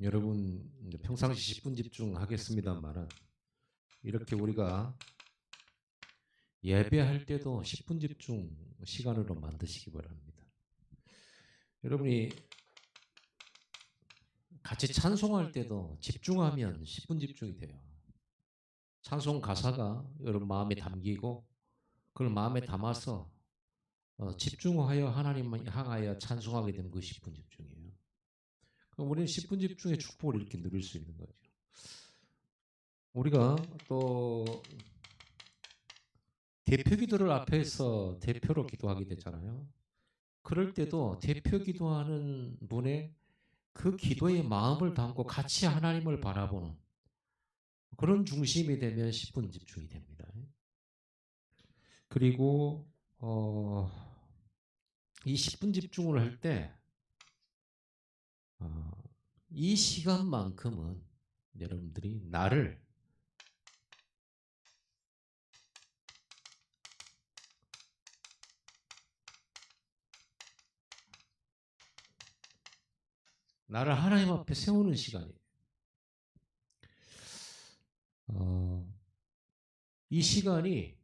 여러분 이제 평상시 10분 집중하겠습니다만은 이렇게 우리가 예배할 때도 10분 집중 시간으로 만드시기 바랍니다. 여러분이 같이 찬송할 때도 집중하면 10분 집중이 돼요. 찬송 가사가 여러분 마음에 담기고 그걸 마음에 담아서 집중하여 하나님을 향하여 찬송하게 되면 그 10분 집중이에요. 그럼 우리는 10분 집중의 축복을 이렇게 누릴 수 있는 거죠. 우리가 또 대표 기도를 앞에서 대표로 기도하게 되잖아요. 그럴 때도 대표 기도하는 분의 그 기도의 마음을 담고 같이 하나님을 바라보는 그런 중심이 되면 10분 집중이 됩니다. 그리고 이 10분 집중을 할 때 이 시간만큼은 여러분들이 나를 하나님 앞에 세우는 시간이에요. 어, 이 시간이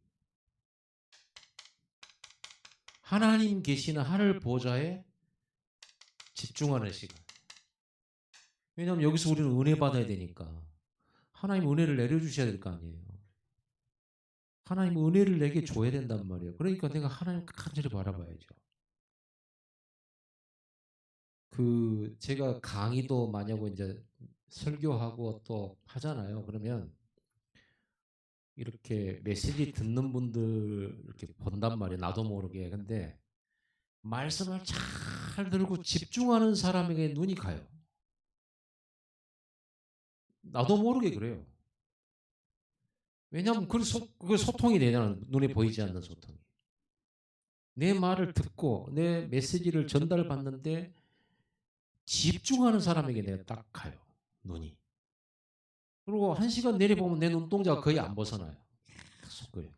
하나님 계시는 하늘 보좌에 집중하는 시간. 왜냐하면 여기서 우리는 은혜 받아야 되니까 하나님 은혜를 내려주셔야 될 거 아니에요. 하나님 은혜를 내게 줘야 된단 말이에요. 그러니까 내가 하나님 간절히 바라봐야죠. 제가 강의도 많이 하고 이제 설교하고 또 하잖아요. 그러면 이렇게 메시지 듣는 분들 이렇게 본단 말이에요. 나도 모르게. 근데 말씀을 잘 들고 집중하는 사람에게 눈이 가요. 나도 모르게 그래요. 왜냐하면 그게 소통이 되잖아. 눈에 보이지 않는 소통이. 내 말을 듣고 내 메시지를 전달받는데 집중하는 사람에게 내가 딱 가요. 눈이. 그리고 한 시간 내내 보면 내 눈동자가 거의 안 벗어나요. 계속 그래요.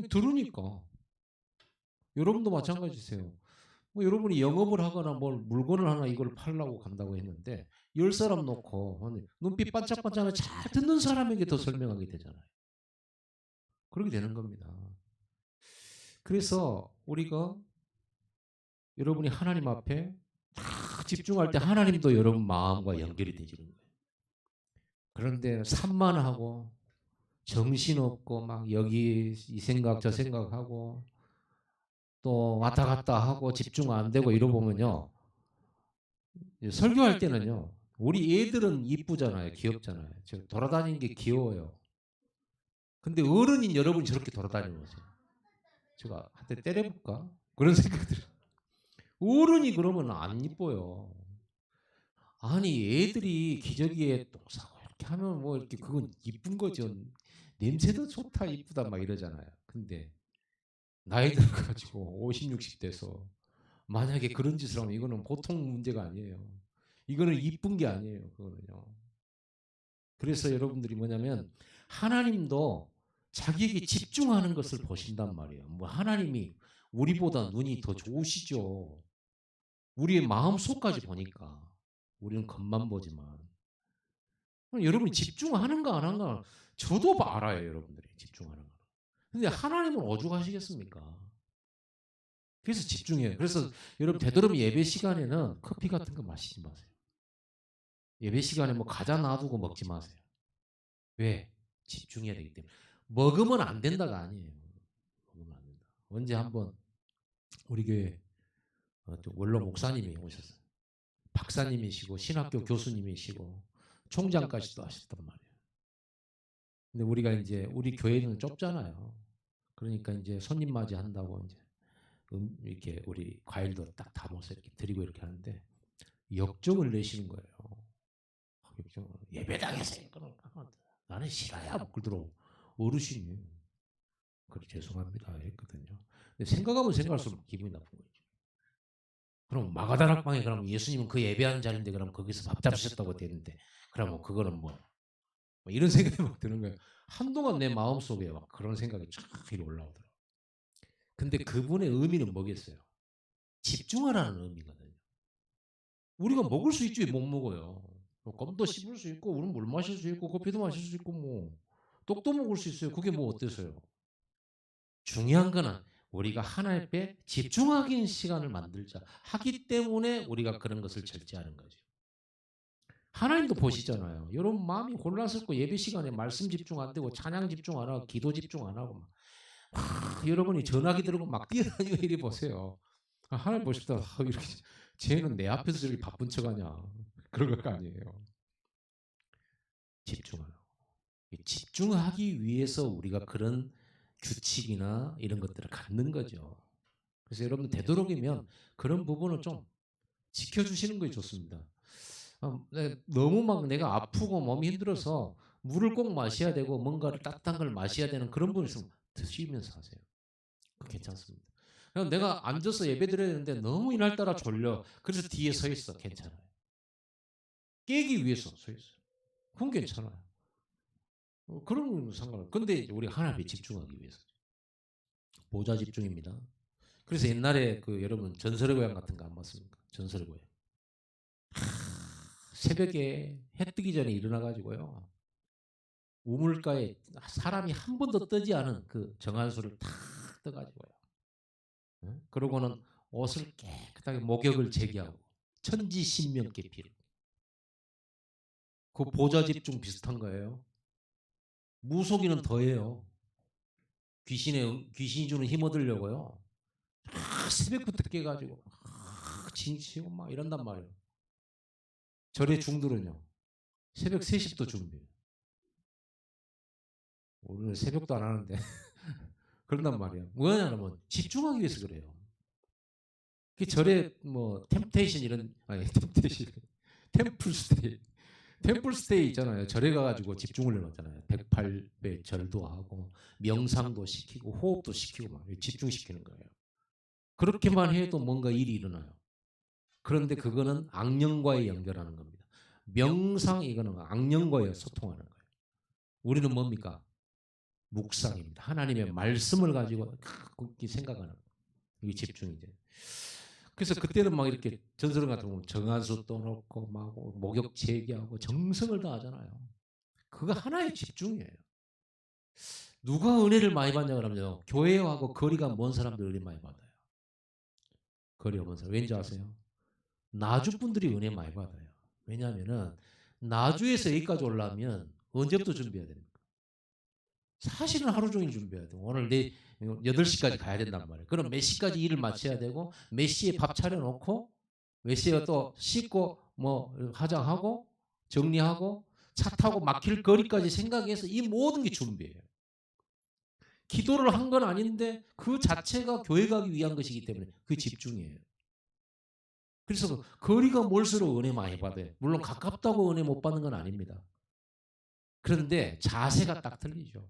들으니까. 여러분도 마찬가지세요. 뭐 여러분이 영업을 하거나 뭘 물건을 하나 이걸 팔려고 간다고 했는데 열 사람 놓고 눈빛 반짝반짝하는 잘 듣는 사람에게 더 설명하게 되잖아요. 그렇게 되는 겁니다. 그래서 우리가 여러분이 하나님 앞에 딱 집중할 때 하나님도 여러분 마음과 연결이 되지는 거예요. 그런데 산만하고 정신없고 막 여기 이 생각 저 생각하고 또 왔다 갔다 하고 집중 안 되고 이러 보면요. 설교할 때는요. 우리 애들은 이쁘잖아요. 귀엽잖아요. 저 돌아다니는 게 귀여워요. 근데 어른인 여러분이 저렇게 돌아다니는 거죠. 제가 한테 때려볼까? 그런 생각이 들어요. 어른이 그러면 안 이뻐요. 아니 애들이 기저귀에 똥 싸고 이렇게 하면 뭐 이렇게 그건 이쁜 거죠. 냄새도 좋다 이쁘다 막 이러잖아요. 근데 나이 들어가지고 50, 60 돼서 만약에 그런 짓을 하면 이거는 보통 문제가 아니에요. 이거는 이쁜 게 아니에요. 그거는요. 그래서 여러분들이 뭐냐면 하나님도 자기에게 집중하는 것을 보신단 말이에요. 뭐 하나님이 우리보다 눈이 더 좋으시죠. 우리의 마음 속까지 보니까 우리는 겉만 보지만 여러분이 집중하는가 안 하는가 저도 알아요. 여러분들이 집중하는 거. 근데 하나님은 오죽하시겠습니까? 그래서 집중해요. 그래서 여러분 되도록 예배 시간에는 커피 같은 거 마시지 마세요. 예배 시간에 뭐 과자 놔두고 먹지 마세요. 왜? 집중해야 되기 때문에. 먹으면 안 된다가 아니에요. 먹으면 안 된다. 언제 한번 우리 교회 원로 목사님이 오셨어요. 박사님이시고 신학교 교수님이시고 총장까지도 하셨단 말이에요. 근데 우리가 이제 우리 교회는 좁잖아요. 그러니까 이제 손님 맞이한다고 이제 이렇게 우리 과일도 딱 담아서 이렇게 드리고 이렇게 하는데 역정을 내시는 거예요. 역정 예배당에서 이거는 나는 싫어야 뭐 그러더라고 어르신이. 그래 죄송합니다 했거든요. 근데 생각하면 생각할수록 기분이 나쁜 거죠. 그럼 마가다락방에 그럼 예수님은 그 예배하는 자리인데 그럼 거기서 밥 잡수셨다고 되는데 그럼 뭐 그거는 뭐 이런 생각이 막 드는 거예요. 한동안 내 마음속에 막 그런 생각이 쫙 이렇게 올라오더라고요. 근데 그분의 의미는 뭐겠어요? 집중하라는 의미거든요. 우리가 먹을 수 있지 왜 못 먹어요. 뭐 껌도 씹을 수 있고 우리는 물 마실 수 있고 커피도 마실 수 있고 뭐 떡도 먹을 수 있어요. 그게 뭐 어때서요? 중요한 거는 우리가 하나님께 집중하기 시간을 만들자 하기 때문에 우리가 그런 것을 절제하는 거죠. 하나님도 보시잖아요. 여러분 마음이 혼란스럽고 예배 시간에 말씀 집중 안 되고 찬양 집중 안 하고 기도 집중 안 하고 여러분이 전화기 들고 막 뛰어다니고 이리 보세요. 하나님 보실 때 이렇게 쟤는 내 앞에서 저렇게 바쁜 척하냐 그럴 거 아니에요. 집중하라고. 집중하기 위해서 우리가 그런 규칙이나 이런 것들을 갖는 거죠. 그래서 여러분 되도록이면 그런 부분을 좀 지켜주시는 것이 좋습니다. 너무 막 내가 아프고 몸이 힘들어서 물을 꼭 마셔야 되고 뭔가를 따뜻한 걸 마셔야 되는 그런 분이 있으면 드시면서 하세요. 괜찮습니다. 그냥 내가 앉아서 예배 드려야 되는데 너무 이날따라 졸려. 그래서 뒤에 서 있어. 괜찮아요. 깨기 위해서 서 있어요. 그건 괜찮아요. 그런 건 상관없어요. 근데 우리 하나님에 집중하기 위해서. 보좌 집중입니다. 그래서 옛날에 그 여러분 전설의 고향 같은 거 안 봤습니까? 전설의 고향. 새벽에 해 뜨기 전에 일어나 가지고요. 우물가에 사람이 한 번도 뜨지 않은 그 정한수를 탁 떠가지고요. 그러고는 옷을 깨끗하게 목욕을 제기하고 천지신명께 피를. 그 보좌 집중 비슷한 거예요. 무속인은 더해요. 귀신이 주는 힘 얻으려고요. 새벽부터 깨가지고 징치고 막 이런단 말이에요. 절의 중들은요. 새벽 3시부터 준비해요. 우리는 새벽도 안 하는데 그런단 말이에요. 왜냐하면 집중하기 위해서 그래요. 그 절에 뭐 템테이션 이런 아니 템테이션 템플스테이 템플스테이 있잖아요. 절에 가가지고 집중을 해놓잖아요. 108배 절도 하고 명상도 시키고 호흡도 시키고 막 집중시키는 거예요. 그렇게만 해도 뭔가 일이 일어나요. 그런데 그거는 악령과의 연결하는 겁니다. 명상 이거는 악령과의 소통하는 거예요. 우리는 뭡니까? 묵상입니다. 하나님의 말씀을 가지고 굳게 생각하는 거예요. 이게 집중이죠. 그래서 그때는 막 이렇게 전설은 같은 경우 정한수 떠놓고 막 목욕 제기하고 정성을 다하잖아요. 그거 하나의 집중이에요. 누가 은혜를 많이 받냐 그러면요. 교회하고 거리가 먼 사람들 은혜 많이 받아요. 거리가 먼 사람. 왠지 아세요? 나주 분들이 은혜 많이 받아요. 왜냐하면은 나주에서 여기까지 올라오면 언제부터 준비해야 됩니까? 사실은 하루 종일 준비해야 돼요. 오늘 내 8시까지 가야 된단 말이에요. 그럼 몇 시까지 일을 마쳐야 되고 몇 시에 밥 차려놓고 몇 시에 또 씻고 뭐 화장하고 정리하고 차 타고 막힐 거리까지 생각해서 이 모든 게 준비예요. 기도를 한 건 아닌데 그 자체가 교회 가기 위한 것이기 때문에 그 집중이에요. 그래서 거리가 멀수록 은혜 많이 받아요. 물론 가깝다고 은혜 못 받는 건 아닙니다. 그런데 자세가 딱 틀리죠.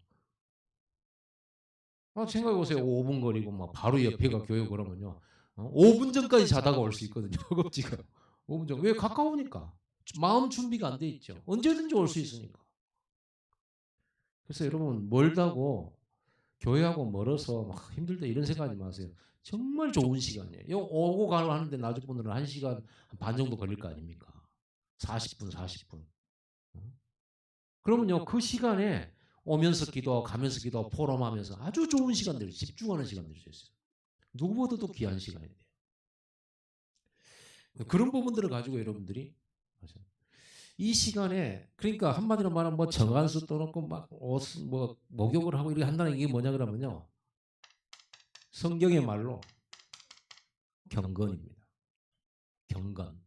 생각해보세요. 5분 거리고 막 바로 옆에가 교회 그러면요. 5분 전까지 자다가 올 수 있거든요. 허겁지가. 5분 전. 왜? 가까우니까. 마음 준비가 안 돼 있죠. 언제든지 올 수 있으니까. 그래서 여러분 멀다고 교회하고 멀어서 막 힘들다 이런 생각하지 마세요. 정말 좋은 시간이에요. 오고 가고 하는데 나주분들은 1시간 반 정도 걸릴 거 아닙니까? 40분, 40분. 그러면요, 그 시간에 오면서 기도하고 가면서 기도하고 포럼하면서 아주 좋은 시간들, 집중하는 시간들이 있어요. 누구보다도 귀한 시간이에요. 그런 부분들을 가지고 여러분들이 이 시간에 그러니까 한마디로 말하면 뭐 정한수 떠놓고 막 옷 뭐 목욕을 하고 이렇게 한다는 게 뭐냐 그러면요. 성경의 말로 경건입니다. 경건.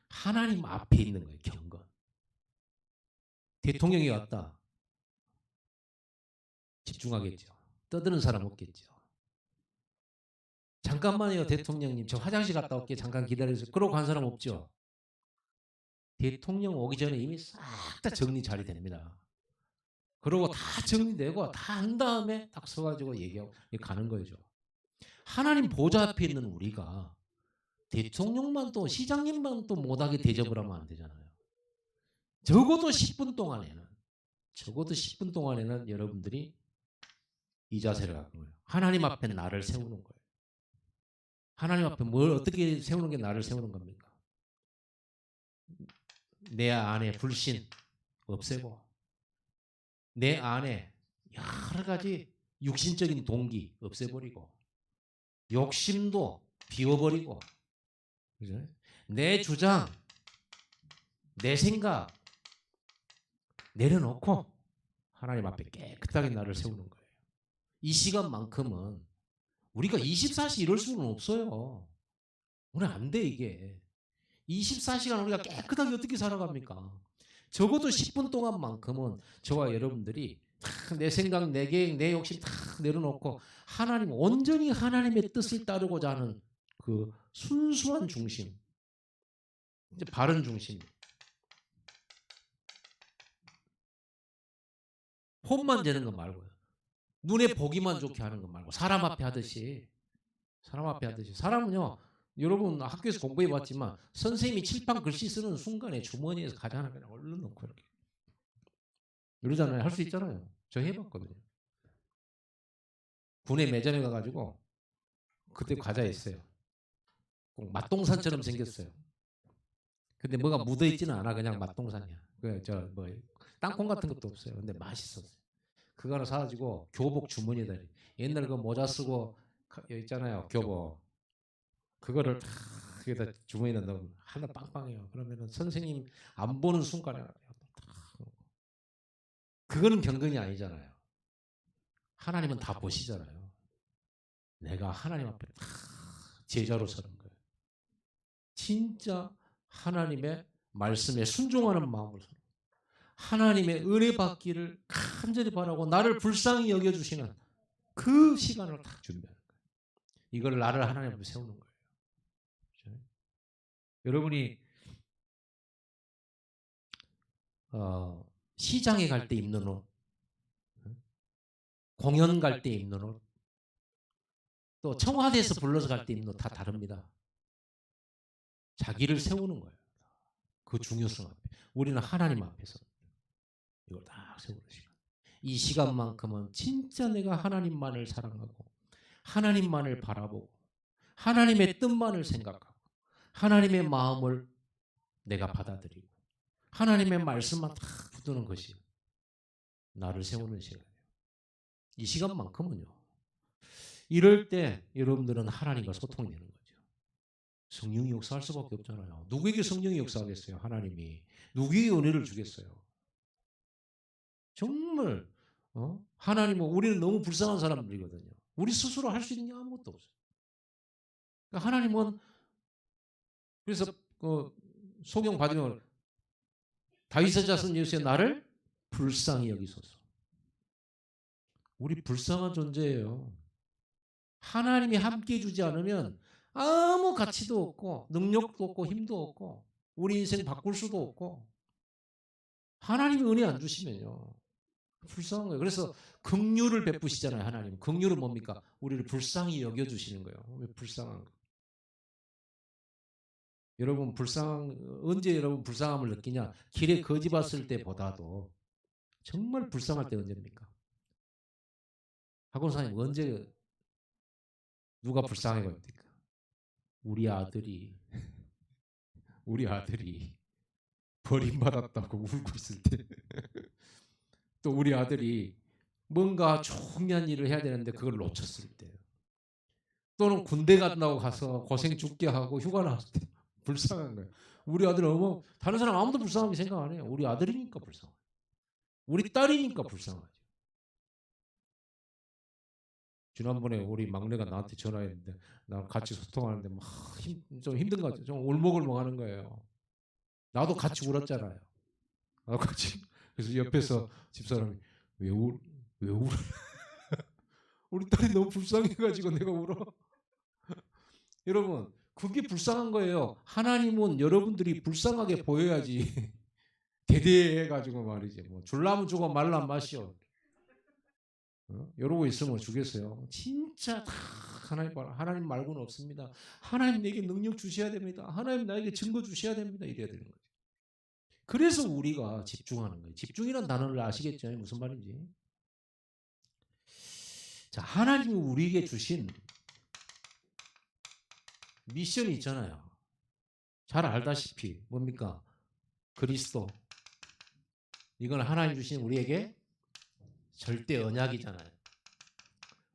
하나님 앞에 있는 거예요. 경건. 대통령이 왔다. 집중하겠죠. 떠드는 사람 없겠죠. 잠깐만요, 대통령님. 저 화장실 갔다 올게. 잠깐 기다려주세요. 그러고 간 사람 없죠. 대통령 오기 전에 이미 싹 다 정리 자리 됩니다. 그러고 다 정리되고 다 한 다음에 딱 서가지고 얘기하고 가는 거죠. 하나님 보좌 앞에 있는 우리가 대통령만 또 시장님만 또 못하게 대접을 하면 안 되잖아요. 적어도 10분 동안에는 여러분들이 이 자세를 갖는 거예요. 하나님 앞에 나를 세우는 거예요. 하나님 앞에 뭘 어떻게 세우는 게 나를 세우는 겁니까? 내 안에 불신 없애고 내 안에 여러 가지 육신적인 동기 없애버리고 욕심도 비워버리고 그죠? 내 주장, 내 생각 내려놓고 하나님 앞에 깨끗하게 나를 세우는 거예요. 이 시간만큼은 우리가 24시 이럴 수는 없어요. 오늘 안 돼 이게. 24시간 우리가 깨끗하게 어떻게 살아갑니까? 적어도 10분 동안만큼은 저와 여러분들이 내 생각, 내 계획, 내 욕심 다 내려놓고 하나님 온전히 하나님의 뜻을 따르고자 하는 그 순수한 중심, 이제 바른 중심. 폼만 되는 거 말고요. 눈에 보기만 좋게 하는 거 말고 사람 앞에 하듯이 사람은요. 여러분 학교에서 공부해 봤지만 선생님이 칠판 글씨 쓰는 순간에 주머니에서 과자 하나 그냥 얼른 넣고 이렇게 이러잖아요. 할 수 있잖아요. 저 해봤거든요. 군에 매점에 가가지고 그때 과자 있어요. 꼭 맛동산처럼 생겼어요. 근데 뭐가 묻어 있지는 않아. 그냥 맛동산이야. 그저뭐 땅콩 같은 것도 없어요. 근데 맛있었어요. 그거 하나 사가지고 교복 주머니에다 옛날 그 모자 쓰고 있잖아요. 교복 그거를 다 여기다 주머니에 넣으면 하나 빵빵해요. 그러면은 선생님 안 보는 순간에 그거는 경건이 아니잖아요. 하나님은 다 보시잖아요. 내가 하나님 앞에 다 제자로 서는 거예요. 진짜 하나님의 말씀에 순종하는 마음으로 서는 거예요. 하나님의 은혜 받기를 간절히 바라고 나를 불쌍히 여겨주시는 그 시간을 딱 준비하는 거예요. 이걸 나를 하나님 앞에 세우는 거예요. 그렇죠? 여러분이 시장에 갈 때 입는 옷, 공연 갈 때 입는 옷, 또 청와대에서 불러서 갈 때 입는 옷 다 다릅니다. 자기를 세우는 거예요. 그 중요성 앞에. 우리는 하나님 앞에서 이걸 딱 세우는 시간. 이 시간만큼은 진짜 내가 하나님만을 사랑하고 하나님만을 바라보고 하나님의 뜻만을 생각하고 하나님의 마음을 내가 받아들이고 하나님의 말씀만 다 붙드는 것이 나를 세우는 시간이에요. 이 시간만큼은요. 이럴 때 여러분들은 하나님과 소통이 되는 거죠. 성령이 역사할 수밖에 없잖아요. 누구에게 성령이 역사하겠어요? 하나님이. 누구에게 은혜를 주겠어요? 정말 하나님은 우리는 너무 불쌍한 사람들이거든요. 우리 스스로 할 수 있는 게 아무것도 없어요. 그러니까 하나님은 그래서 소경 받으면 다윗의 자손 예수의 나를 불쌍히 여기소서. 우리 불쌍한 존재예요. 하나님이 함께해 주지 않으면 아무 가치도 없고 능력도 없고 힘도 없고 우리 인생 바꿀 수도 없고 하나님이 은혜 안 주시면요. 불쌍한 거예요. 그래서 긍휼을 베푸시잖아요. 하나님. 긍휼은 뭡니까? 우리를 불쌍히 여겨주시는 거예요. 왜 불쌍한 거? 여러분 언제 여러분 불쌍함을 느끼냐? 길에 거지 봤을 때보다도 정말 불쌍할 때 언제입니까? 학원사님 언제 누가 불쌍해 보입니까? 우리 아들이 버림받았다고 울고 있을 때 또 우리 아들이 뭔가 중요한 일을 해야 되는데 그걸 놓쳤을 때 또는 군대 간다고 가서 고생 죽게 하고 휴가 나왔을 때 불쌍한 거예요. 우리 아들 다른 사람 아무도 불쌍하게 생각 안 해요. 우리 아들이니까 불쌍해요. 우리 딸이니까 불쌍하죠. 지난번에 우리 막내가 나한테 전화했는데 나랑 같이 소통하는데 막 좀 힘든 거 같아요. 좀 울먹울먹하는 거예요. 나도 같이 울었잖아요. 나도 같이. 그래서 옆에서 집사람이 왜 울어? 우리 딸이 너무 불쌍해가지고 내가 울어. 여러분 그게 불쌍한 거예요. 하나님은 여러분들이 불쌍하게 보여야지 대대해가지고 말이지. 뭐 줄라면 주고 말라면 마시오. 이러고 있으면 주겠어요. 진짜 다 하나님 말고는 없습니다. 하나님 내게 능력 주셔야 됩니다. 하나님 나에게 증거 주셔야 됩니다. 이래야 되는 거죠. 그래서 우리가 집중하는 거예요. 집중이라는 단어를 아시겠죠? 무슨 말인지. 자, 하나님이 우리에게 주신 미션이 있잖아요. 잘 알다시피 뭡니까? 그리스도. 이건 하나님 주신 우리에게 절대 언약이잖아요.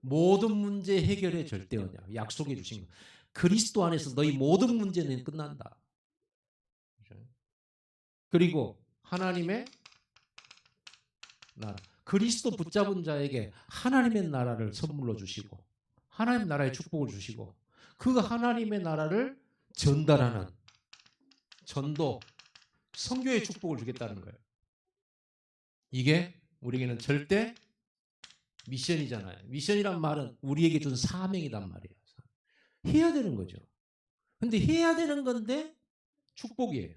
모든 문제 해결의 절대 언약. 약속해 주신 거. 그리스도 안에서 너희 모든 문제는 끝난다. 그리고 하나님의 나라. 그리스도 붙잡은 자에게 하나님의 나라를 선물로 주시고 하나님 나라의 축복을 주시고 그 하나님의 나라를 전달하는 전도, 선교의 축복을 주겠다는 거예요. 이게 우리에게는 절대 미션이잖아요. 미션이란 말은 우리에게 준 사명이란 말이에요. 해야 되는 거죠. 근데 해야 되는 건데 축복이에요.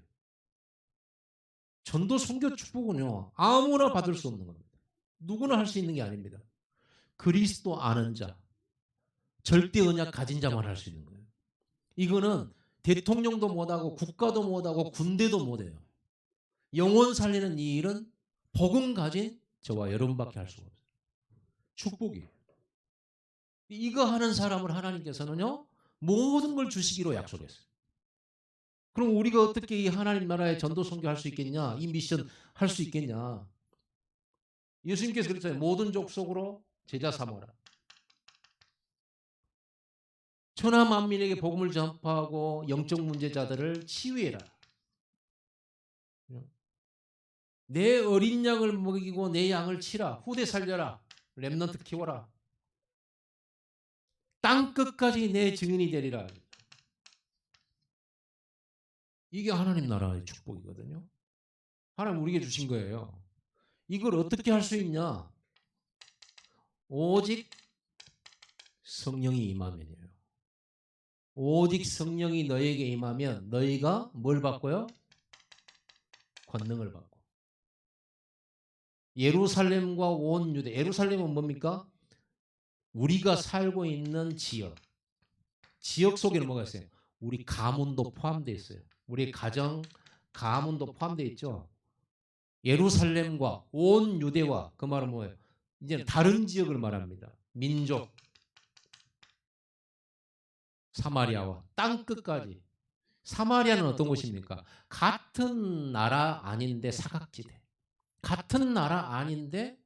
전도 선교 축복은요. 아무나 받을 수 없는 겁니다. 누구나 할 수 있는 게 아닙니다. 그리스도 아는 자, 절대 언약 가진 자만 할 수 있는 거예요. 이거는 대통령도 못하고 국가도 못하고 군대도 못해요. 영혼 살리는 이 일은 복음 가진 저와 여러분밖에 할 수가 없어요. 축복이에요. 이거 하는 사람을 하나님께서는요. 모든 걸 주시기로 약속했어요. 그럼 우리가 어떻게 이 하나님 나라의 전도 선교할 수 있겠냐? 이 미션 할 수 있겠냐? 예수님께서 그랬잖아요. 모든 족속으로 제자 삼아라. 천하 만민에게 복음을 전파하고 영적 문제자들을 치유해라. 내 어린 양을 먹이고 내 양을 치라. 후대 살려라. 렘넌트 키워라. 땅 끝까지 내 증인이 되리라. 이게 하나님 나라의 축복이거든요. 하나님 우리에게 주신 거예요. 이걸 어떻게 할 수 있냐? 오직 성령이 임하면이에요. 오직 성령이 너에게 임하면 너희가 뭘 받고요? 권능을 받고. 예루살렘과 온 유대. 예루살렘은 뭡니까? 우리가 살고 있는 지역. 지역 속에는 뭐가 있어요? 우리 가문도 포함되어 있어요. 우리 가정, 가문도 포함되어 있죠. 예루살렘과 온 유대와 그 말은 뭐예요? 이제는 다른 지역을 말합니다. 민족, 사마리아와 땅 끝까지. 사마리아는 어떤 곳입니까? 같은 나라 아닌데 사각지대. 같은 나라 아닌데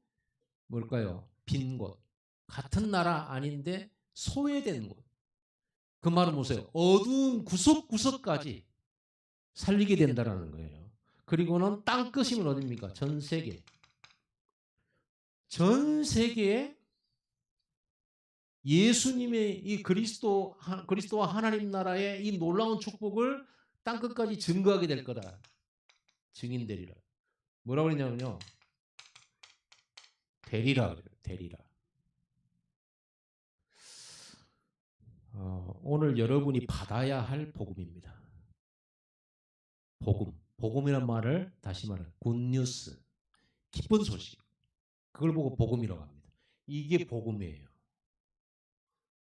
뭘까요? 빈 곳. 같은 나라 아닌데 소외된 곳. 그 말은 뭐세요? 어두운 구석구석까지 살리게 된다는 거예요. 그리고는 땅 끝이면 어디입니까? 전 세계. 전 세계에 예수님의 이 그리스도와 하나님 나라의 이 놀라운 축복을 땅 끝까지 증거하게 될 거다. 증인되리라. 뭐라고 그러냐면요. 되리라 그래요. 되리라. 오늘 여러분이 받아야 할 복음입니다. 복음. 복음이란 말을 다시 말해 굿뉴스. 기쁜 소식. 그걸 보고 복음이라고 합니다. 이게 복음이에요.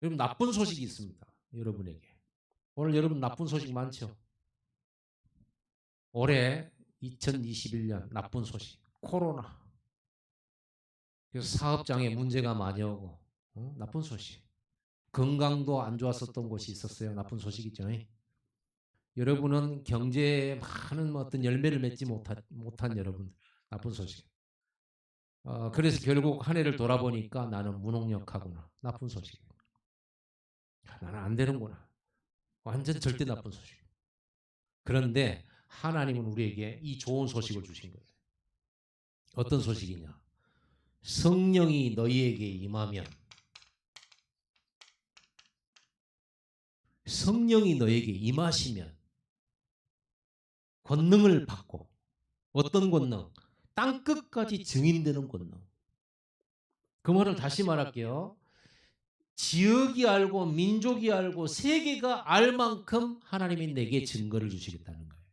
여러분 나쁜 소식이 있습니다. 여러분에게. 오늘 여러분 나쁜 소식 많죠? 올해 2021년 나쁜 소식. 코로나. 그래서 사업장에 문제가 많이 오고 나쁜 소식. 건강도 안 좋았었던 곳이 있었어요. 나쁜 소식이죠. 여러분은 경제에 많은 어떤 열매를 맺지 못한 여러분. 나쁜 소식. 그래서 결국 한 해를 돌아보니까 나는 무능력하구나. 나쁜 소식. 나는 안 되는구나. 완전 절대 나쁜 소식. 그런데 하나님은 우리에게 이 좋은 소식을 주신 거예요. 어떤 소식이냐? 성령이 너희에게 임하면 성령이 너에게 임하시면 권능을 받고 어떤 권능? 땅 끝까지 증인되는 권능. 그 말을 다시 말할게요. 지역이 알고 민족이 알고 세계가 알 만큼 하나님이 내게 증거를 주시겠다는 거예요.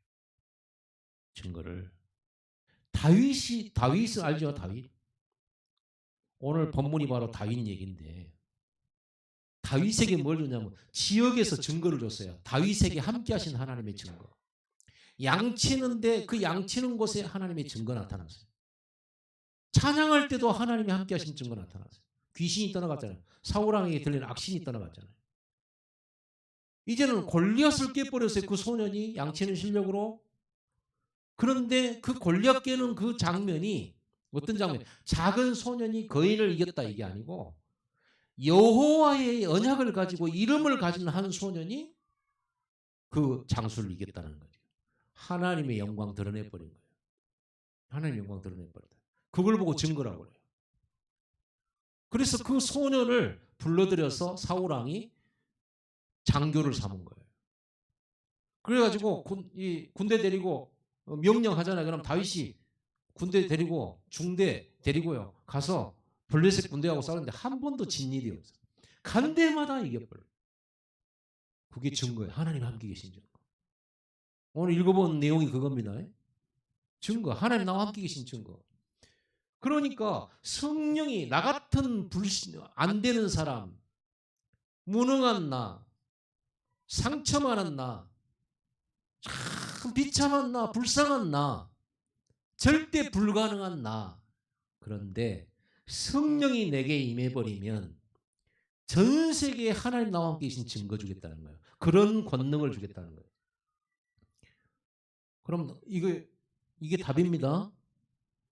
증거를. 다윗을 알죠? 다윗. 오늘 본문이 바로 다윗 얘기인데 다윗에게 뭘 주냐면 지역에서 증거를 줬어요. 다윗에게 함께 하신 하나님의 증거. 양치는데 그 양치는 곳에 하나님의 증거 나타났어요. 찬양할 때도 하나님이 함께 하신 증거 나타났어요. 귀신이 떠나갔잖아요. 사울왕에게 들린 악신이 떠나갔잖아요. 이제는 골리앗을 깨버렸어요. 그 소년이 양치는 실력으로 그런데 그 골리앗 깨는 그 장면이 어떤 장면? 작은 소년이 거인을 이겼다 이게 아니고 여호와의 언약을 가지고 이름을 가진 한 소년이 그 장수를 이겼다는 거죠. 하나님의 영광 드러내버린 거예요. 하나님의 영광 드러내버렸다. 그걸 보고 증거라고 그래요. 그래서 그 소년을 불러들여서 사울왕이 장교를 삼은 거예요. 그래가지고 군대 데리고 명령하잖아요. 그럼 다윗이 군대 데리고 중대 데리고요. 가서 블레셋 군대하고 싸우는데 한 번도 진 일이 없어요. 간 데마다 이겨버려요. 그게 증거예요. 하나님 함께 계신 증거. 오늘 읽어본 내용이 그겁니다. 증거. 하나님 나와 함께 계신 증거. 그러니까 성령이 나 같은 안 되는 사람, 무능한 나, 상처 많은 나, 참 비참한 나, 불쌍한 나, 절대 불가능한 나. 그런데 성령이 내게 임해버리면 전 세계에 하나님 나와 함께 계신 증거 주겠다는 거예요. 그런 권능을 주겠다는 거예요. 그럼 이게 답입니다.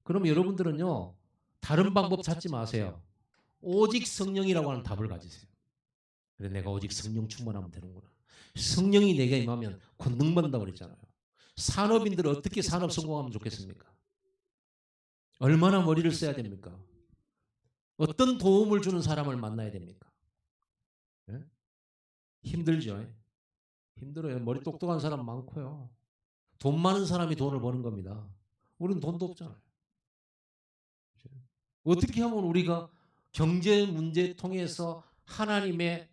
그럼 여러분들은요, 다른 방법 찾지 마세요. 오직 성령이라고 하는 답을 가지세요. 그래, 내가 오직 성령 충만하면 되는구나. 성령이 내게 임하면 권능받는다고 그랬잖아요. 산업인들은 어떻게 산업 성공하면 좋겠습니까? 얼마나 머리를 써야 됩니까? 어떤 도움을 주는 사람을 만나야 됩니까? 네? 힘들죠. 힘들어요. 머리 똑똑한 사람 많고요. 돈 많은 사람이 돈을 버는 겁니다. 우리는 돈도 없잖아요. 어떻게 하면 우리가 경제 문제 통해서 하나님의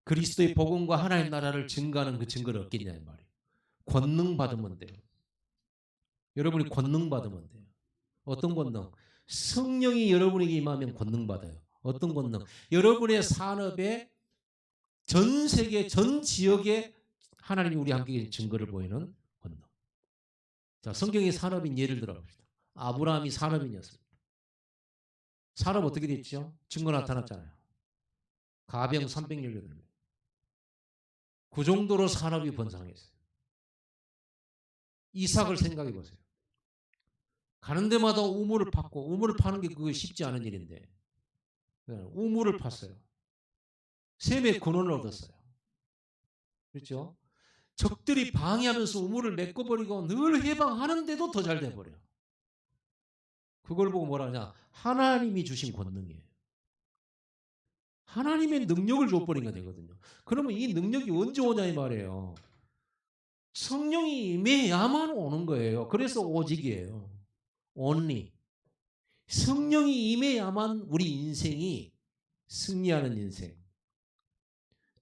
그리스도의 복음과 하나님 나라를 증거하는 그 증거를 얻겠냐 이 말이에요. 권능 받으면 돼요. 여러분이 권능 받으면 돼요. 어떤 권능? 성령이 여러분에게 임하면 권능 받아요. 어떤 권능? 여러분의 산업에 전 세계 전 지역에 하나님이 우리 함께 계신 증거를 보이는 권능. 자, 성경의 산업인 예를 들어 봅시다. 아브라함이 산업인이었습니다. 산업 어떻게 됐죠? 증거 나타났잖아요. 가병 318명. 그 정도로 산업이 번성했어요. 이삭을 생각해 보세요. 가는 데마다 우물을 팠고, 우물을 파는 게 그게 쉽지 않은 일인데 우물을 팠어요. 셈의 근원을 얻었어요. 그렇죠? 적들이 방해하면서 우물을 메꿔버리고 늘 해방하는데도 더 잘 돼버려요. 그걸 보고 뭐라 하냐? 하나님이 주신 권능이에요. 하나님의 능력을 줘버리가 되거든요. 그러면 이 능력이 언제 오냐 이 말이에요. 성령이 임해야만 오는 거예요. 그래서 오직이에요. only. 성령이 임해야만 우리 인생이 승리하는 인생,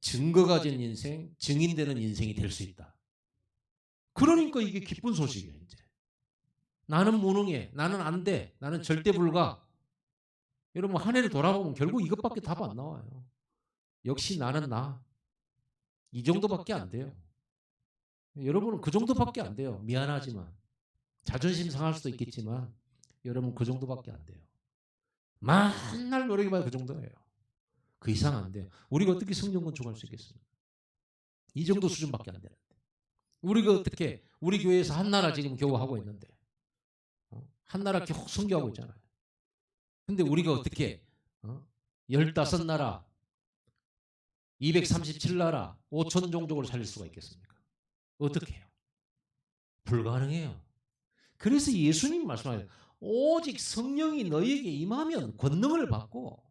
증거 가진 인생, 증인되는 인생이 될 수 있다. 그러니까 이게 기쁜 소식이에요. 이제 나는 무능해, 나는 안 돼, 나는 절대 불가. 여러분 한 해를 돌아보면 결국 이것밖에 답 안 나와요. 역시 나는 나. 이 정도밖에 안 돼요. 여러분은 그 정도밖에 안 돼요. 미안하지만 자존심 상할 수도 있겠지만 여러분 그 정도밖에 안 돼요. 만날 노력해봐야 그 정도예요. 그 이상 안 돼요. 우리가 어떻게 성령 건축할 수 있겠습니까? 이 정도 수준밖에 안 되는데. 우리가 어떻게 우리 교회에서 한나라 지금 겨우 하고 있는데 한나라 계속 선교하고 있잖아요. 근데 우리가 어떻게 15나라 237나라 5천 종족을 살릴 수가 있겠습니까? 어떻게 해요? 불가능해요. 그래서 예수님이 말씀하세요. 오직 성령이 너희에게 임하면 권능을 받고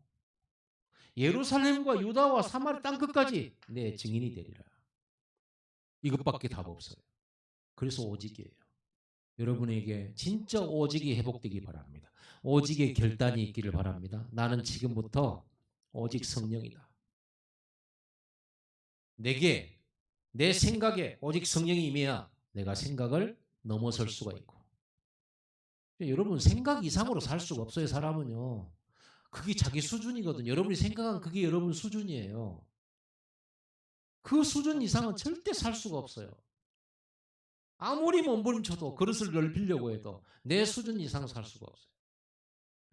예루살렘과 유다와 사마리 땅끝까지 내 증인이 되리라. 이것밖에 답 없어요. 그래서 오직이에요. 여러분에게 진짜 오직이 회복되기 바랍니다. 오직의 결단이 있기를 바랍니다. 나는 지금부터 오직 성령이다. 내게 내 생각에 오직 성령이 임해야 내가 생각을 넘어설 수가 있고. 여러분 생각 이상으로 살 수가 없어요. 사람은요. 그게 자기 수준이거든요. 여러분이 생각한 그게 여러분 수준이에요. 그 수준 이상은 절대 살 수가 없어요. 아무리 몸부림쳐도 그릇을 넓히려고 해도 내 수준 이상 살 수가 없어요.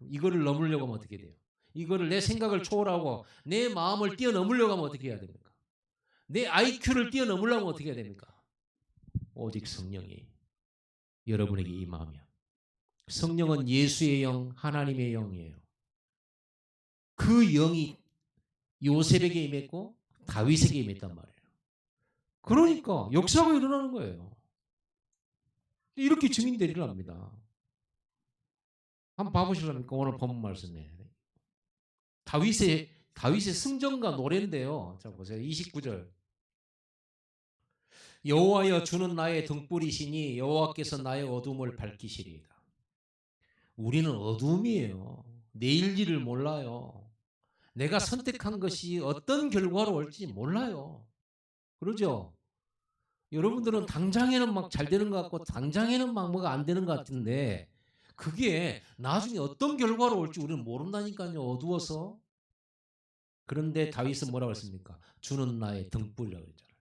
이거를 넘으려고 하면 어떻게 돼요? 이거를 내 생각을 초월하고 내 마음을 뛰어넘으려고 하면 어떻게 해야 됩니까? 내 IQ를 뛰어넘으려면 어떻게 해야 됩니까? 오직 성령이 여러분에게 임하며 성령은 예수의 영, 하나님의 영이에요. 그 영이 요셉에게 임했고 다윗에게 임했단 말이에요. 그러니까 역사가 일어나는 거예요. 이렇게 증인되리를 합니다. 한번 봐보실랍니까? 오늘 본문 말씀에 다윗의 승전과 노래인데요. 자 보세요. 29절. 여호와여 주는 나의 등불이시니 여호와께서 나의 어둠을 밝히시리이다. 우리는 어둠이에요. 내일 일을 몰라요. 내가 선택한 것이 어떤 결과로 올지 몰라요. 그러죠? 여러분들은 당장에는 막 잘 되는 것 같고 당장에는 막 뭐가 안 되는 것 같은데 그게 나중에 어떤 결과로 올지 우리는 모른다니까요. 어두워서. 그런데 다윗은 뭐라고 했습니까? 주는 나의 등불이라고 했잖아요.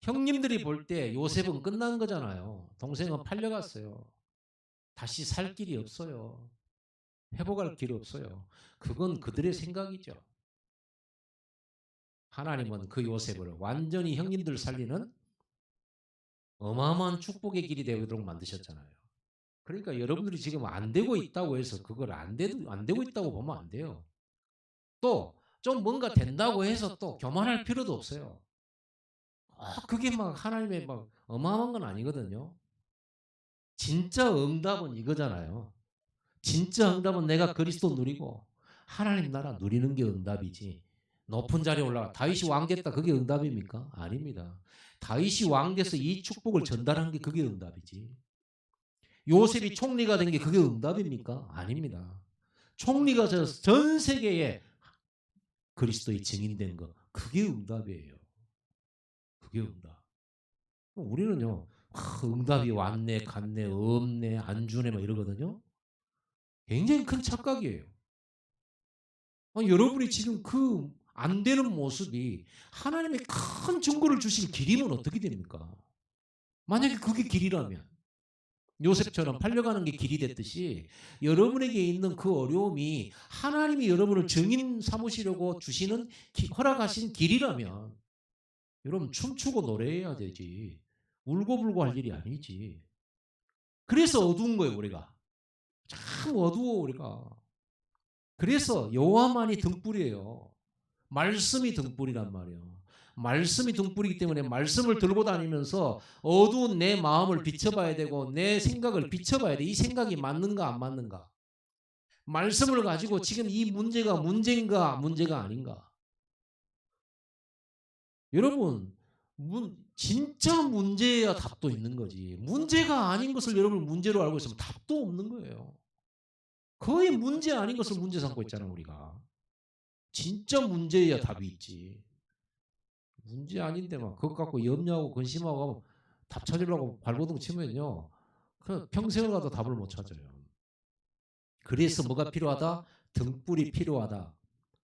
형님들이 볼 때 요셉은 끝난 거잖아요. 동생은 팔려갔어요. 다시 살 길이 없어요. 회복할 길이 없어요. 그건 그들의 생각이죠. 하나님은 그 요셉을 완전히 형님들 살리는 어마어마한 축복의 길이 되도록 만드셨잖아요. 그러니까 여러분들이 지금 안 되고 있다고 해서 그걸 안 되고 있다고 보면 안 돼요. 또 좀 뭔가 된다고 해서 또 교만할 필요도 없어요. 그게 막 하나님의 막 어마어마한 건 아니거든요. 진짜 응답은 이거잖아요. 진짜 응답은 내가 그리스도 누리고 하나님 나라 누리는 게 응답이지. 높은 자리에 올라가 다윗이 왕 됐다 그게 응답입니까? 아닙니다. 다윗이 왕 돼서 이 축복을 전달한 게 그게 응답이지. 요셉이 총리가 된 게 그게 응답입니까? 아닙니다. 총리가 전 세계에 그리스도의 증인된 거 그게 응답이에요. 그게 응답. 우리는요 응답이 왔네 갔네 없네 안 주네 막 이러거든요. 굉장히 큰 착각이에요. 여러분이 지금 그 안 되는 모습이 하나님의 큰 증거를 주실 길이면 어떻게 됩니까? 만약에 그게 길이라면 요셉처럼 팔려가는 게 길이 됐듯이 여러분에게 있는 그 어려움이 하나님이 여러분을 증인 삼으시려고 주시는 허락하신 길이라면 여러분 춤추고 노래해야 되지 울고불고 할 일이 아니지. 그래서 어두운 거예요 우리가. 참 어두워 우리가. 그래서 여호와만이 등불이에요. 말씀이 등불이란 말이에요. 말씀이 등불이기 때문에 말씀을 들고 다니면서 어두운 내 마음을 비춰봐야 되고 내 생각을 비춰봐야 돼. 이 생각이 맞는가 안 맞는가. 말씀을 가지고 지금 이 문제가 문제인가 문제가 아닌가. 여러분 진짜 문제야 답도 있는 거지. 문제가 아닌 것을 여러분 문제로 알고 있으면 답도 없는 거예요. 거의 문제 아닌 것을 문제 삼고 있잖아 우리가. 진짜 문제야 답이 있지. 문제 아닌데 막 그것 갖고 염려하고 근심하고 하면 답 찾으려고 발버둥 치면요. 그 평생을 가도 답을 못 찾아요. 그래서 뭐가 필요하다? 등불이 필요하다.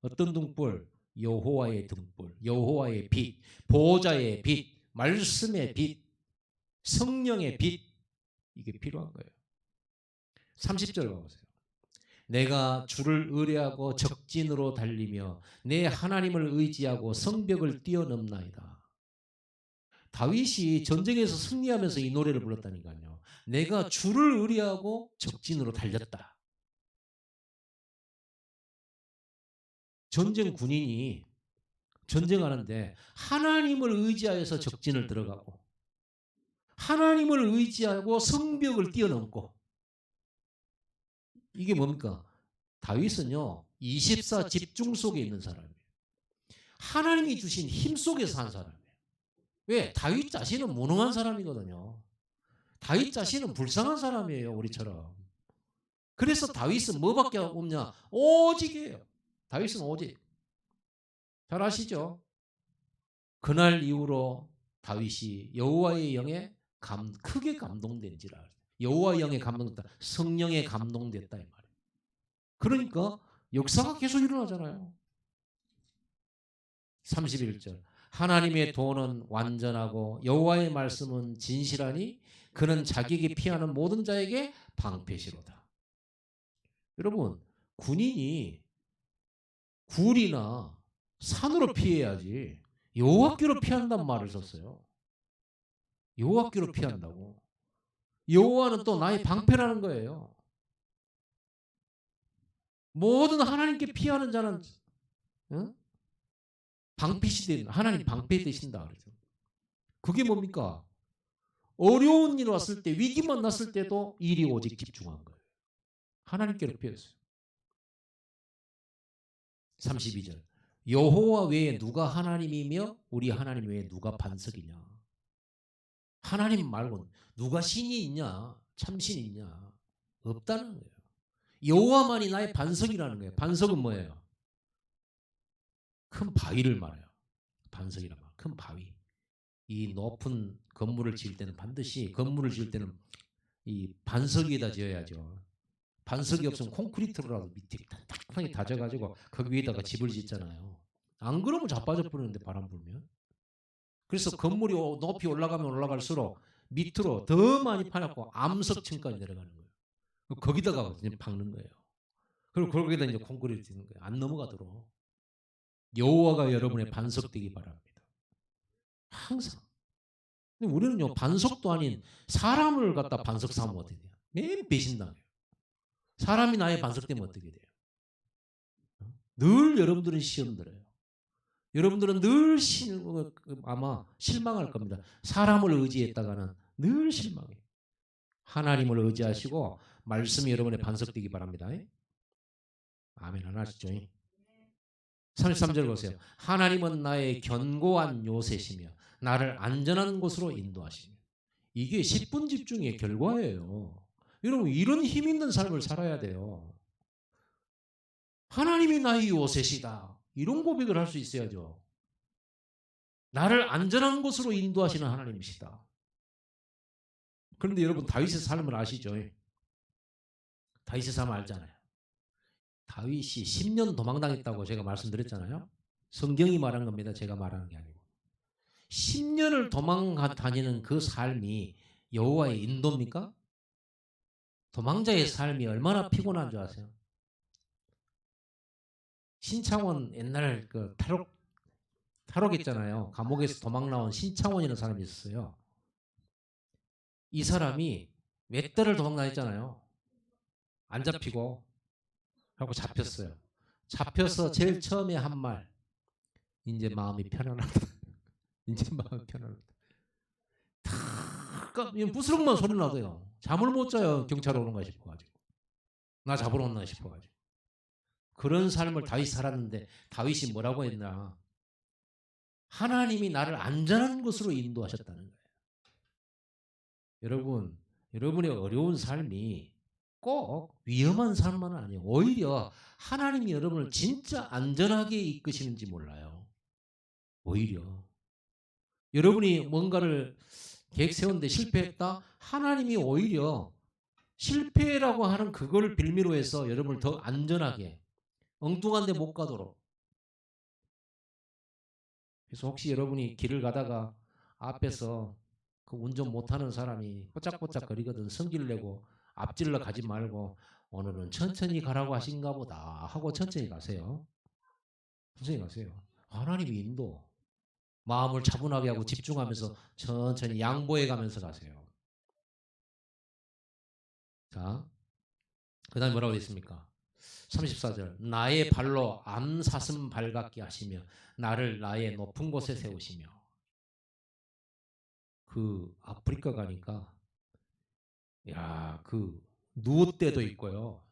어떤 등불? 여호와의 등불, 여호와의 빛, 보호자의 빛, 말씀의 빛, 성령의 빛 이게 필요한 거예요. 30절 가보세요. 내가 주를 의뢰하고 적진으로 달리며 내 하나님을 의지하고 성벽을 뛰어넘나이다. 다윗이 전쟁에서 승리하면서 이 노래를 불렀다니까요. 내가 주를 의뢰하고 적진으로 달렸다. 전쟁 군인이 전쟁하는데 하나님을 의지하여서 적진을 들어가고 하나님을 의지하고 성벽을 뛰어넘고 이게 뭡니까? 다윗은요 24 집중 속에 있는 사람이에요. 하나님이 주신 힘 속에 산 사람이에요. 왜? 다윗 자신은 무능한 사람이거든요. 다윗 자신은 불쌍한 사람이에요. 우리처럼. 그래서 다윗은 뭐밖에 없냐? 오직이에요. 다윗은 오직. 잘 아시죠? 그날 이후로 다윗이 여호와의 영에 크게 감동된지라. 여호와의 영에 감동됐다. 성령에 감동됐다 이 말이에요. 그러니까 역사가 계속 일어나잖아요. 31절. 하나님의 도는 완전하고 여호와의 말씀은 진실하니 그는 자기에게 피하는 모든 자에게 방패시로다. 여러분 군인이 굴이나 산으로 피해야지 여호와께로 피한단 말을 썼어요. 여호와께로 피한다고. 여호와는 또 나의 방패라는 거예요. 모든 하나님께 피하는 자는 방패시 되 하나님 방패 되신다 그래서. 그게 뭡니까? 어려운 일 왔을 때 위기만 났을 때도 일이 오직 집중한 거예요. 하나님께로 피했어요. 32절. 여호와 외에 누가 하나님이며 우리 하나님 외에 누가 반석이냐. 하나님 말고 누가 신이 있냐, 참신이 있냐. 없다는 거예요. 여호와만이 나의 반석이라는 거예요. 반석은 뭐예요? 큰 바위를 말해요. 반석이란 말. 큰 바위. 이 높은 건물을 지을 때는 반드시 건물을 지을 때는 이 반석에다 지어야죠. 반석이 없으면 콘크리트로라도 밑에 딱딱하게 다져가지고 거기 위에다가 집을 짓잖아요. 안 그러면 자빠져 버리는데 바람 불면. 그래서 건물이 높이 올라가면 올라갈수록 밑으로 더 많이 파놓고 암석층까지 내려가는 거예요. 거기다가 이제 박는 거예요. 그리고 거기다 이제 콘크리트 짓는 거예요. 안 넘어가도록. 여호와가 여러분의 반석 되기 바랍니다. 항상. 근데 우리는요 반석도 아닌 사람을 갖다 반석 삼으면 어떻게 돼요? 매일 배신당해요. 사람이 나의 반석 되면 어떻게 돼요? 늘 여러분들은 시험 들어요. 여러분들은 늘 아마 실망할 겁니다. 사람을 의지했다가는 늘 실망해요. 하나님을 의지하시고 말씀이 여러분의 반석 되기 바랍니다. 아멘. 하나시죠? 33절 보세요. 하나님은 나의 견고한 요새시며 나를 안전한 곳으로 인도하시며. 이게 10분 집중의 결과예요. 여러분 이런 힘 있는 삶을 살아야 돼요. 하나님이 나의 요새시다. 이런 고백을 할 수 있어야죠. 나를 안전한 곳으로 인도하시는 하나님이시다. 그런데 여러분 다윗의 삶을 아시죠? 다윗의 삶을 알잖아요. 다윗이 10년 도망당했다고 제가 말씀드렸잖아요. 성경이 말한 겁니다. 제가 말하는 게 아니고. 10년을 도망 다니는 그 삶이 여호와의 인도입니까? 도망자의 삶이 얼마나 피곤한 줄 아세요? 신창원 옛날 그 탈옥했잖아요. 감옥에서 도망 나온 신창원이라는 사람이 있었어요. 이 사람이 몇 달을 도망 다녔잖아요. 안 잡히고 하고 잡혔어요. 잡혀서 제일 처음에 한 말, 이제 마음이 편안하다. 이제 마음이 편안하다. 다 부스럭만 소리 나도요. 잠을 못 자요. 경찰 오는가 싶어가지고. 나 잡으러 온나 싶어가지고. 그런 삶을 다윗이 살았는데 다윗이 뭐라고 했나? 하나님이 나를 안전한 곳으로 인도하셨다는 거예요. 여러분, 여러분의 어려운 삶이 꼭 위험한 삶만은 아니에요. 오히려 하나님이 여러분을 진짜 안전하게 이끄시는지 몰라요. 오히려. 여러분이 뭔가를 계획 세웠는데 실패했다? 하나님이 오히려 실패라고 하는 그걸 빌미로 해서 여러분을 더 안전하게 엉뚱한 데 못 가도록. 그래서 혹시 여러분이 길을 가다가 앞에서 그 운전 못하는 사람이 꼬짝꼬짝 거리거든 성질 내고 앞질러 가지 말고 오늘은 천천히 가라고 하신가 보다 하고 천천히 가세요. 천천히 가세요. 하나님이 인도. 마음을 차분하게 하고 집중하면서 천천히 양보해 가면서 가세요. 자, 그 다음에 뭐라고 했습니까? 34절. 나의 발로 암사슴 발같게 하시며 나를 나의 높은 곳에 세우시며. 그 아프리카 가니까 야, 그 누옷대도 있고요.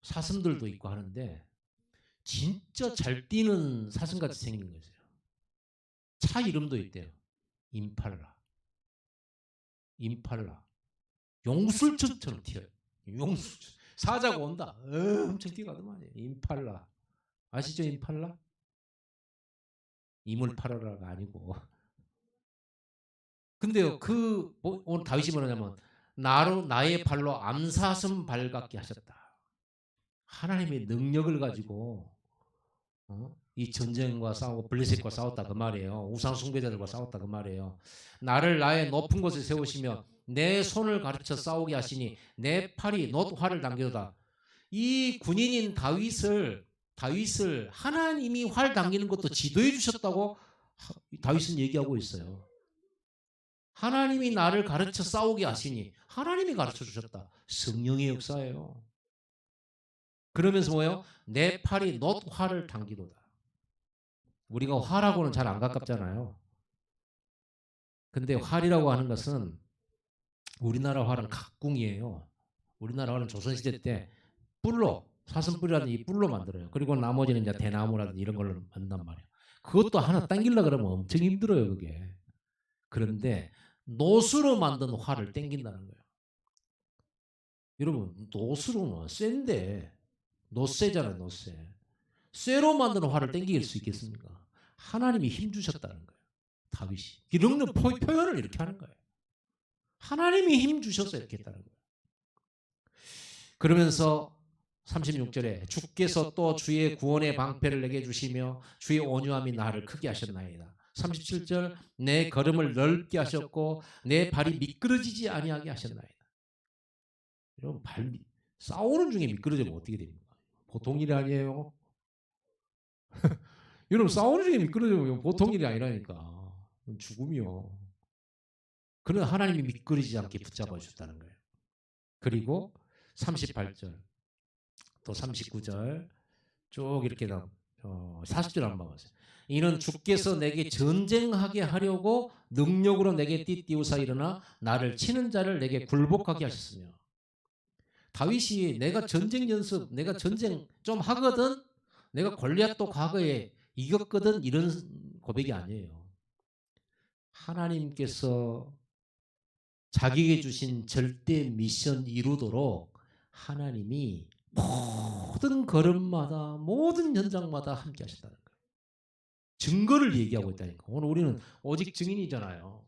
사슴들도 있고 하는데 진짜 잘 뛰는 사슴같이 생긴 거예요. 차 이름도 있대요. 임팔라. 임팔라. 용술처럼 튀어요. 용술. 사자가 온다. 엄청 뛰거든요. 임팔라. 아시죠? 임팔라? 임을 팔아라가 아니고. 근데요, 오늘 다윗이 뭐냐면 나의 발로 암사슴 발같게 하셨다. 하나님의 능력을 가지고 이 전쟁과 싸우고 블레셋과 싸웠다 그 말이에요. 우상 숭배자들과 싸웠다 그 말이에요. 나를 나의 높은 곳에 세우시며 내 손을 가르쳐 싸우게 하시니 내 팔이 놋 활을 당겨도다. 이 군인인 다윗을 하나님이 활 당기는 것도 지도해 주셨다고 다윗은 얘기하고 있어요. 하나님이 나를 가르쳐 싸우게 하시니 하나님이 가르쳐 주셨다. 성령의 역사예요. 그러면서 뭐예요? 내 팔이 놋 활을 당기도다. 우리가 활하고는 잘 안 가깝잖아요. 근데 활이라고 하는 것은 우리나라 활은 각궁이에요. 우리나라 활은 조선시대 때 뿔로 사슴뿔이라든지 이 뿔로 만들어요. 그리고 나머지는 이제 대나무라든지 이런 걸로 만든단 말이에요. 그것도 하나 당기려 그러면 엄청 힘들어요, 그게. 그런데 노수로 만든 활을 당긴다는 거예요. 여러분, 노수로는 쇠인데 노쇠잖아요, 노쇠. 쇠로 만든 활을 당길 수 있겠습니까? 하나님이 힘 주셨다는 거예요. 다윗이. 이런 표현을 이렇게 하는 거예요. 하나님이 힘 주셔서 이렇게 했다는 거예요. 그러면서 36절에 주께서 또 주의 구원의 방패를 내게 주시며 주의 온유함이 나를 크게 하셨나이다. 37절 내 걸음을 넓게 하셨고 내 발이 미끄러지지 아니하게 하셨나이다. 여러분 싸우는 중에 미끄러지면 어떻게 됩니까? 보통 일이 아니에요. 여러분 싸우는 중에 미끄러지면 보통 일이 아니라니까. 죽음이요. 그러나 하나님이 미끄러지지 않게 붙잡아 주셨다는 거예요. 그리고 38절 또 39절 쭉 이렇게 40절 한번 봐보세요. 이는 주께서 내게 전쟁하게 하려고 능력으로 내게 띠띠우사 일어나 나를 치는 자를 내게 굴복하게 하셨으며. 다윗이 내가 전쟁 연습, 내가 전쟁 좀 하거든, 내가 골리앗도 과거에 이겼거든, 이런 고백이 아니에요. 하나님께서 자기에게 주신 절대 미션 이루도록 하나님이 모든 걸음마다 모든 현장마다 함께 하셨다는 거예요. 증거를 얘기하고 있다니까. 오늘 우리는 오직 증인이잖아요.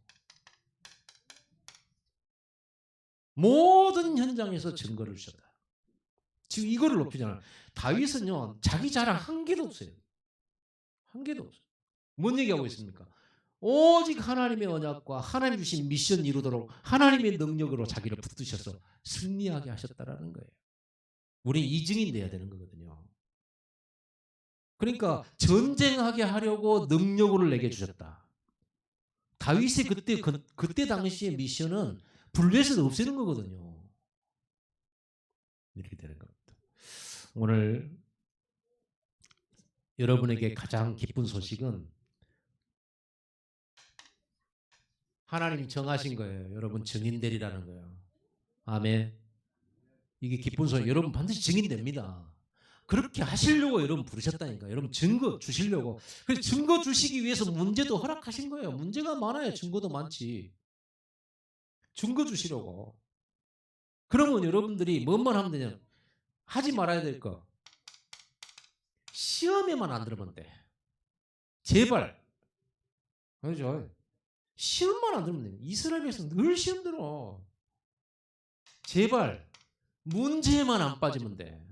모든 현장에서 증거를 주셨다. 지금 이거를 높이잖아요. 다윗은요, 자기 자랑 한 개도 없어요. 한 개도 없어요. 뭔 얘기하고 있습니까? 오직 하나님의 언약과 하나님 주신 미션 이루도록 하나님의 능력으로 자기를 붙드셔서 승리하게 하셨다라는 거예요. 우리 이증인 돼야 되는 거거든요. 그러니까 전쟁하게 하려고 능력을 내게 주셨다. 다윗의 그때 당시의 미션은 블레셋 없애는 거거든요. 이렇게 되는 겁니다. 오늘 여러분에게 가장 기쁜 소식은 하나님 정하신 거예요. 여러분 증인 되리라는 거예요. 아멘. 이게 기쁜 소식. 여러분 반드시 증인 됩니다. 그렇게 하시려고 여러분 부르셨다니까. 여러분 증거 주시려고. 그래서 증거 주시기 위해서 문제도 허락하신 거예요. 문제가 많아요. 증거도 많지. 증거 주시려고. 그러면 여러분들이 뭔만 하면 되냐? 하지 말아야 될 거. 시험에만 안 들으면 돼. 제발. 그렇죠. 시험만 안 들으면 돼. 이스라엘에서 늘 시험 들어. 제발 문제만 안 빠지면 돼.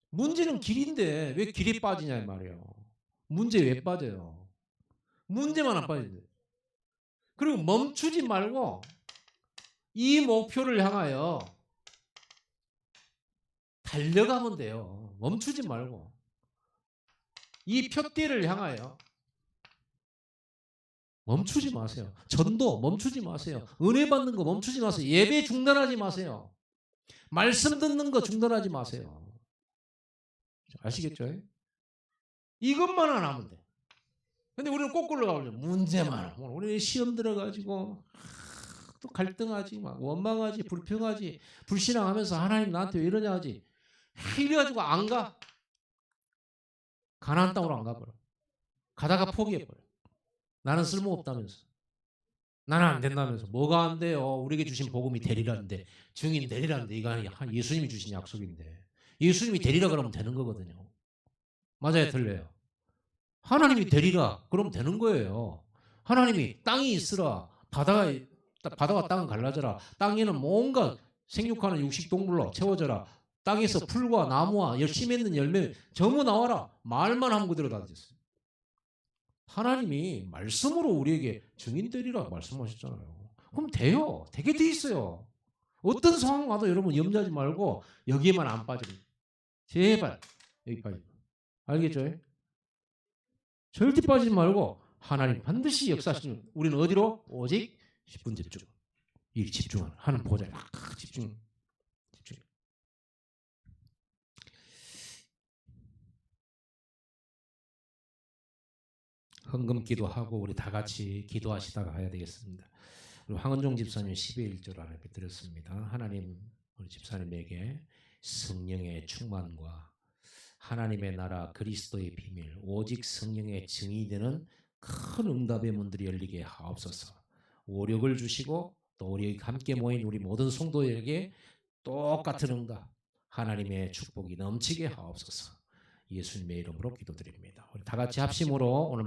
문제는 길인데 왜 길이 빠지냐 이 말이에요. 문제 왜 빠져요? 문제만 안 빠지는데. 그리고 멈추지 말고 이 목표를 향하여 달려가면 돼요. 멈추지 말고 이 표대를 향하여 멈추지 마세요. 전도 멈추지 마세요. 은혜 받는 거 멈추지 마세요. 예배 중단하지 마세요. 말씀 듣는 거 중단하지 마세요. 아시겠죠? 이것만 안 하면 돼. 근데 우리는 거꾸로 가버려. 문제만. 우리 시험 들어가지고 또 갈등하지, 막 원망하지, 불평하지, 불신앙하면서 하나님 나한테 왜 이러냐 하지. 이래가지고 안 가. 가나안 땅으로 안 가버려. 가다가 포기해버려. 나는 쓸모없다면서. 나는 안 된다면서. 뭐가 안 돼요? 우리에게 주신 복음이 되리라는데, 증인 되리라는데, 이거 예수님이 주신 약속인데. 예수님이 되리라 그러면 되는 거거든요. 맞아요, 틀려요? 하나님이 되리라 그러면 되는 거예요. 하나님이 땅이 있으라, 바다와 땅은 갈라져라. 땅에는 뭔가 생육하는 육식동물로 채워져라. 땅에서 풀과 나무와 열심히 맺는 열매 전부 나와라. 말만 하면 그대로 다 됐어요. 하나님이 말씀으로 우리에게 증인되리라 말씀하셨잖아요. 그럼 돼요. 되게 돼 있어요. 어떤 상황 와도 여러분 염려하지 말고 여기에만 안 빠지면 제발 여기까지. 알겠죠? 절대 빠지지 말고 하나님 반드시 역사하시는 우리는 어디로? 오직 10분 집중. 이 집중하는 하는 보자. 막 집중. 헌금 기도하고 우리 다 같이 기도하시다가 가야 되겠습니다. 우리 황은종 집사님 12일 1절 안에 드렸습니다. 하나님 우리 집사님에게 성령의 충만과 하나님의 나라 그리스도의 비밀 오직 성령의 증이 되는 큰 응답의 문들이 열리게 하옵소서. 오력을 주시고 또 우리 함께 모인 우리 모든 성도에게 똑같은 응답 하나님의 축복이 넘치게 하옵소서. 예수님의 이름으로 기도드립니다. 우리 다 같이 합심으로 오늘